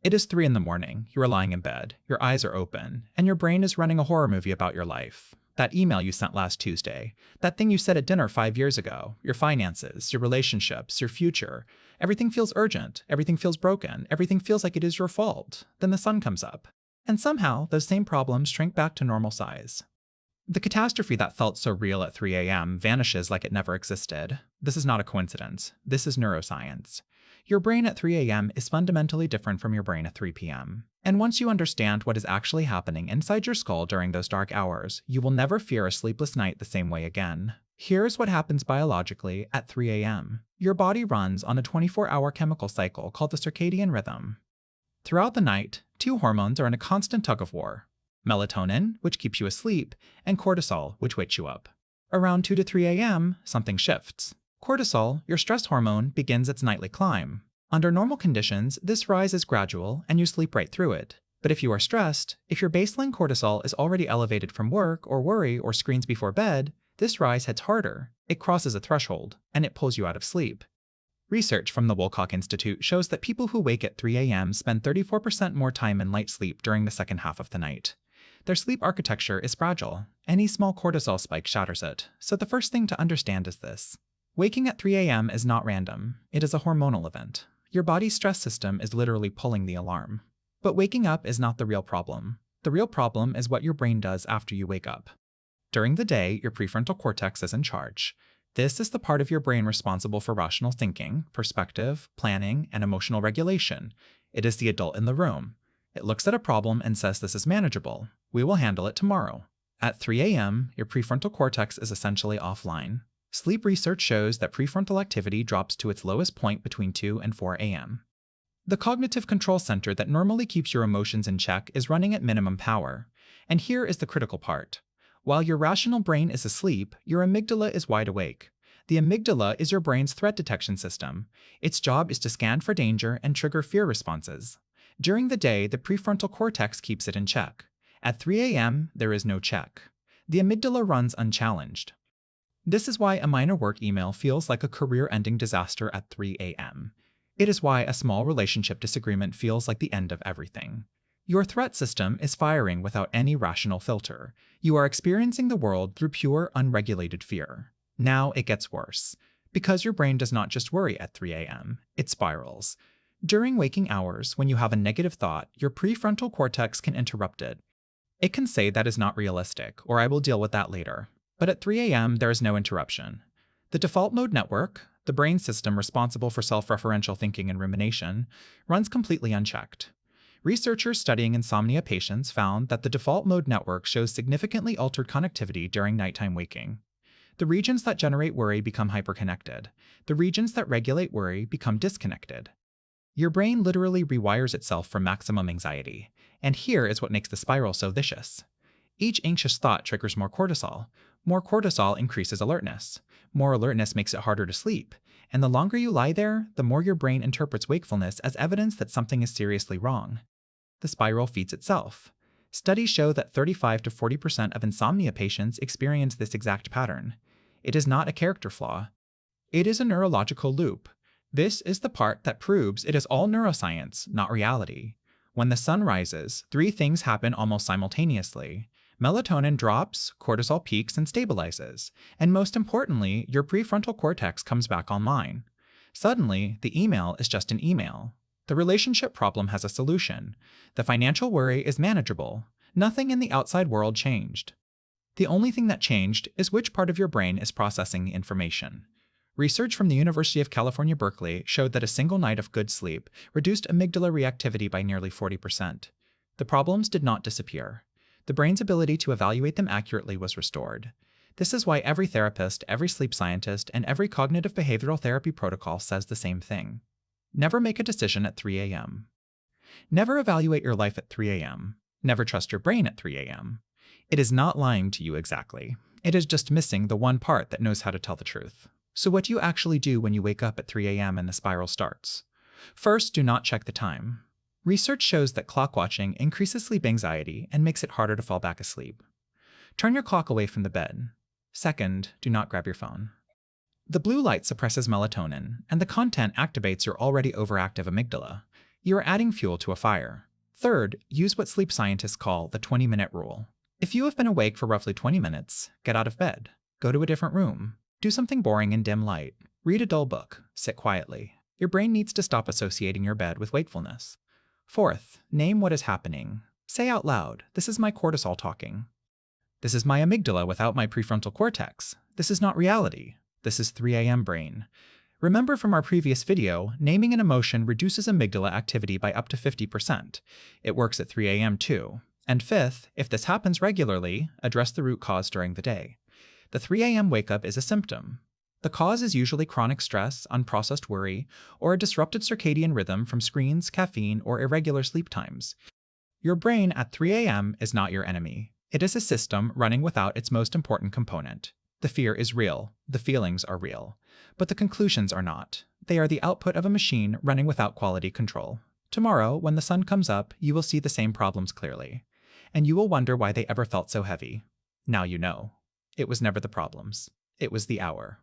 It is 3 in the morning, you are lying in bed, your eyes are open, and your brain is running a horror movie about your life. That email you sent last Tuesday, that thing you said at dinner 5 years ago, your finances, your relationships, your future. Everything feels urgent, everything feels broken, everything feels like it is your fault. Then the sun comes up. And somehow, those same problems shrink back to normal size. The catastrophe that felt so real at 3 a.m. vanishes like it never existed. This is not a coincidence. This is neuroscience. Your brain at 3 a.m. is fundamentally different from your brain at 3 p.m. And once you understand what is actually happening inside your skull during those dark hours, you will never fear a sleepless night the same way again. Here's what happens biologically at 3 a.m. Your body runs on a 24-hour chemical cycle called the circadian rhythm. Throughout the night, two hormones are in a constant tug-of-war. Melatonin, which keeps you asleep, and cortisol, which wakes you up. Around 2 to 3 a.m., something shifts. Cortisol, your stress hormone, begins its nightly climb. Under normal conditions, this rise is gradual and you sleep right through it. But if you are stressed, if your baseline cortisol is already elevated from work or worry or screens before bed, this rise hits harder. It crosses a threshold, and it pulls you out of sleep. Research from the Woolcock Institute shows that people who wake at 3 a.m. spend 34% more time in light sleep during the second half of the night. Their sleep architecture is fragile. Any small cortisol spike shatters it. So the first thing to understand is this. Waking at 3 a.m. is not random. It is a hormonal event. Your body's stress system is literally pulling the alarm. But waking up is not the real problem. The real problem is what your brain does after you wake up. During the day, your prefrontal cortex is in charge. This is the part of your brain responsible for rational thinking, perspective, planning, and emotional regulation. It is the adult in the room. It looks at a problem and says this is manageable. We will handle it tomorrow. At 3 a.m., your prefrontal cortex is essentially offline. Sleep research shows that prefrontal activity drops to its lowest point between 2 and 4 a.m. The cognitive control center that normally keeps your emotions in check is running at minimum power. And here is the critical part. While your rational brain is asleep, your amygdala is wide awake. The amygdala is your brain's threat detection system. Its job is to scan for danger and trigger fear responses. During the day, the prefrontal cortex keeps it in check. At 3 a.m., there is no check. The amygdala runs unchallenged. This is why a minor work email feels like a career-ending disaster at 3 a.m. It is why a small relationship disagreement feels like the end of everything. Your threat system is firing without any rational filter. You are experiencing the world through pure, unregulated fear. Now it gets worse. Because your brain does not just worry at 3 a.m., it spirals. During waking hours, when you have a negative thought, your prefrontal cortex can interrupt it. It can say that is not realistic, or I will deal with that later. But at 3 a.m., there is no interruption. The default mode network, the brain system responsible for self-referential thinking and rumination, runs completely unchecked. Researchers studying insomnia patients found that the default mode network shows significantly altered connectivity during nighttime waking. The regions that generate worry become hyperconnected. The regions that regulate worry become disconnected. Your brain literally rewires itself for maximum anxiety. And here is what makes the spiral so vicious. Each anxious thought triggers more cortisol. More cortisol increases alertness. More alertness makes it harder to sleep. And the longer you lie there, the more your brain interprets wakefulness as evidence that something is seriously wrong. The spiral feeds itself. Studies show that 35 to 40% of insomnia patients experience this exact pattern. It is not a character flaw. It is a neurological loop. This is the part that proves it is all neuroscience, not reality. When the sun rises, 3 things happen almost simultaneously. Melatonin drops, cortisol peaks and stabilizes, and most importantly, your prefrontal cortex comes back online. Suddenly, the email is just an email. The relationship problem has a solution. The financial worry is manageable. Nothing in the outside world changed. The only thing that changed is which part of your brain is processing the information. Research from the University of California, Berkeley showed that a single night of good sleep reduced amygdala reactivity by nearly 40%. The problems did not disappear. The brain's ability to evaluate them accurately was restored. This is why every therapist, every sleep scientist, and every cognitive behavioral therapy protocol says the same thing. Never make a decision at 3 a.m. Never evaluate your life at 3 a.m. Never trust your brain at 3 a.m. It is not lying to you exactly. It is just missing the one part that knows how to tell the truth. So what do you actually do when you wake up at 3 a.m. and the spiral starts? First, do not check the time. Research shows that clock watching increases sleep anxiety and makes it harder to fall back asleep. Turn your clock away from the bed. Second, do not grab your phone. The blue light suppresses melatonin, and the content activates your already overactive amygdala. You are adding fuel to a fire. Third, use what sleep scientists call the 20-minute rule. If you have been awake for roughly 20 minutes, get out of bed. Go to a different room. Do something boring in dim light. Read a dull book. Sit quietly. Your brain needs to stop associating your bed with wakefulness. Fourth, name what is happening. Say out loud, "This is my cortisol talking." "This is my amygdala without my prefrontal cortex." "This is not reality. This is 3 a.m. brain." Remember from our previous video, naming an emotion reduces amygdala activity by up to 50%. It works at 3 a.m. too. And fifth, if this happens regularly, address the root cause during the day. The 3 a.m. wake-up is a symptom. The cause is usually chronic stress, unprocessed worry, or a disrupted circadian rhythm from screens, caffeine, or irregular sleep times. Your brain at 3 a.m. is not your enemy. It is a system running without its most important component. The fear is real, the feelings are real, but the conclusions are not. They are the output of a machine running without quality control. Tomorrow, when the sun comes up, you will see the same problems clearly. And you will wonder why they ever felt so heavy. Now you know. It was never the problems. It was the hour.